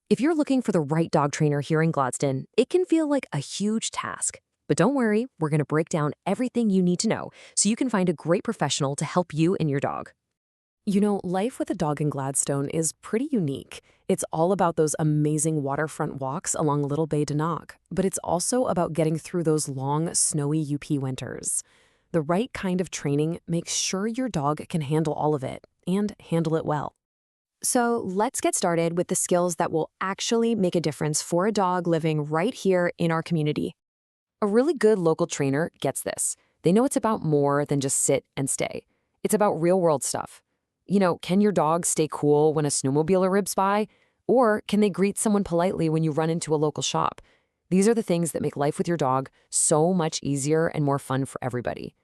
If you're looking for the right dog trainer here in Gladstone, it can feel like a huge task. But don't worry, we're going to break down everything you need to know so you can find a great professional to help you and your dog. Life with a dog in Gladstone is pretty unique. It's all about those amazing waterfront walks along Little Bay Danok, but it's also about getting through those long, snowy UP winters. The right kind of training makes sure your dog can handle all of it and handle it well. So let's get started with the skills that will actually make a difference for a dog living right here in our community. A really good local trainer gets this. They know it's about more than just sit and stay. It's about real-world stuff. Can your dog stay cool when a snowmobiler ribs by? Or can they greet someone politely when you run into a local shop? These are the things that make life with your dog so much easier and more fun for everybody.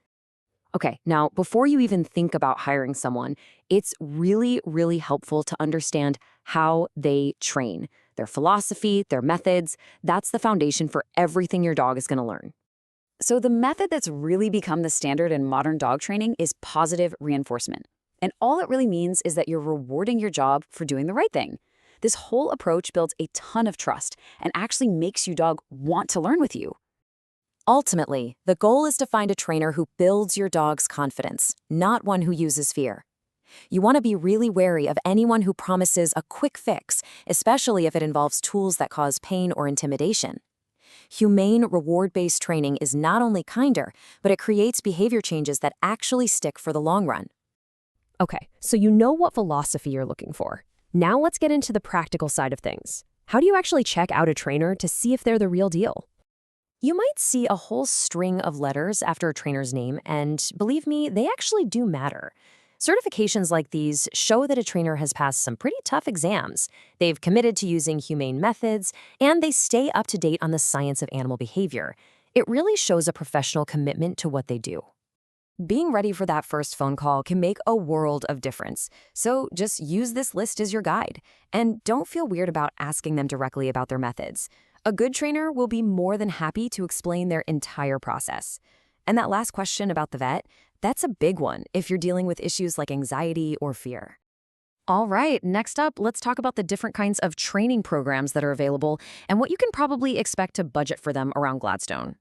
Okay, now before you even think about hiring someone, it's really, really helpful to understand how they train. Their philosophy, their methods, that's the foundation for everything your dog is going to learn. So the method that's really become the standard in modern dog training is positive reinforcement. And all it really means is that you're rewarding your job for doing the right thing. This whole approach builds a ton of trust and actually makes your dog want to learn with you. Ultimately, the goal is to find a trainer who builds your dog's confidence, not one who uses fear. You want to be really wary of anyone who promises a quick fix, especially if it involves tools that cause pain or intimidation. Humane, reward-based training is not only kinder, but it creates behavior changes that actually stick for the long run. Okay, so you know what philosophy you're looking for. Now let's get into the practical side of things. How do you actually check out a trainer to see if they're the real deal? You might see a whole string of letters after a trainer's name, and believe me, they actually do matter. Certifications like these show that a trainer has passed some pretty tough exams. They've committed to using humane methods, and they stay up to date on the science of animal behavior. It really shows a professional commitment to what they do. Being ready for that first phone call can make a world of difference. So just use this list as your guide. And don't feel weird about asking them directly about their methods. A good trainer will be more than happy to explain their entire process. And that last question about the vet, that's a big one if you're dealing with issues like anxiety or fear. All right, next up, let's talk about the different kinds of training programs that are available and what you can probably expect to budget for them around Gladstone.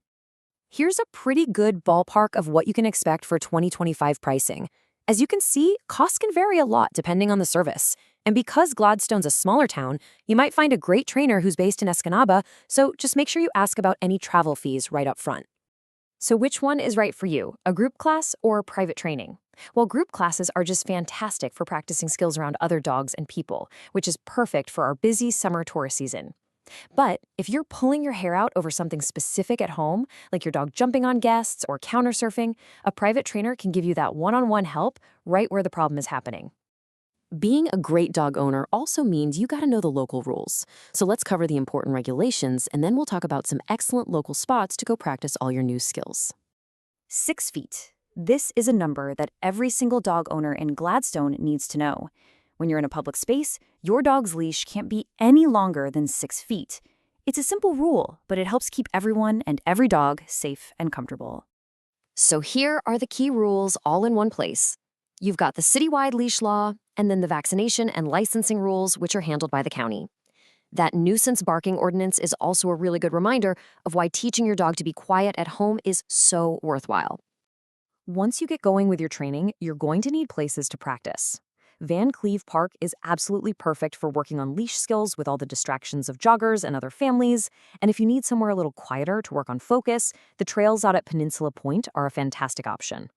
Here's a pretty good ballpark of what you can expect for 2025 pricing. As you can see, costs can vary a lot depending on the service. And because Gladstone's a smaller town, you might find a great trainer who's based in Escanaba, so just make sure you ask about any travel fees right up front. So which one is right for you, a group class or private training? Well, group classes are just fantastic for practicing skills around other dogs and people, which is perfect for our busy summer tourist season. But if you're pulling your hair out over something specific at home, like your dog jumping on guests or counter surfing, a private trainer can give you that one-on-one help right where the problem is happening. Being a great dog owner also means you gotta know the local rules. So let's cover the important regulations, and then we'll talk about some excellent local spots to go practice all your new skills. 6 feet. This is a number that every single dog owner in Gladstone needs to know. When you're in a public space, your dog's leash can't be any longer than 6 feet. It's a simple rule, but it helps keep everyone and every dog safe and comfortable. So here are the key rules all in one place. You've got the citywide leash law, and then the vaccination and licensing rules, which are handled by the county. That nuisance barking ordinance is also a really good reminder of why teaching your dog to be quiet at home is so worthwhile. Once you get going with your training, you're going to need places to practice. Van Cleve Park is absolutely perfect for working on leash skills with all the distractions of joggers and other families. And if you need somewhere a little quieter to work on focus, the trails out at Peninsula Point are a fantastic option.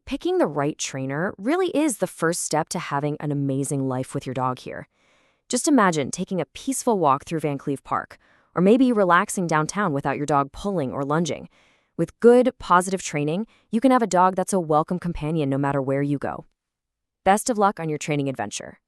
Picking the right trainer really is the first step to having an amazing life with your dog here. Just imagine taking a peaceful walk through Van Cleve Park, or maybe relaxing downtown without your dog pulling or lunging. With good, positive training, you can have a dog that's a welcome companion no matter where you go. Best of luck on your training adventure.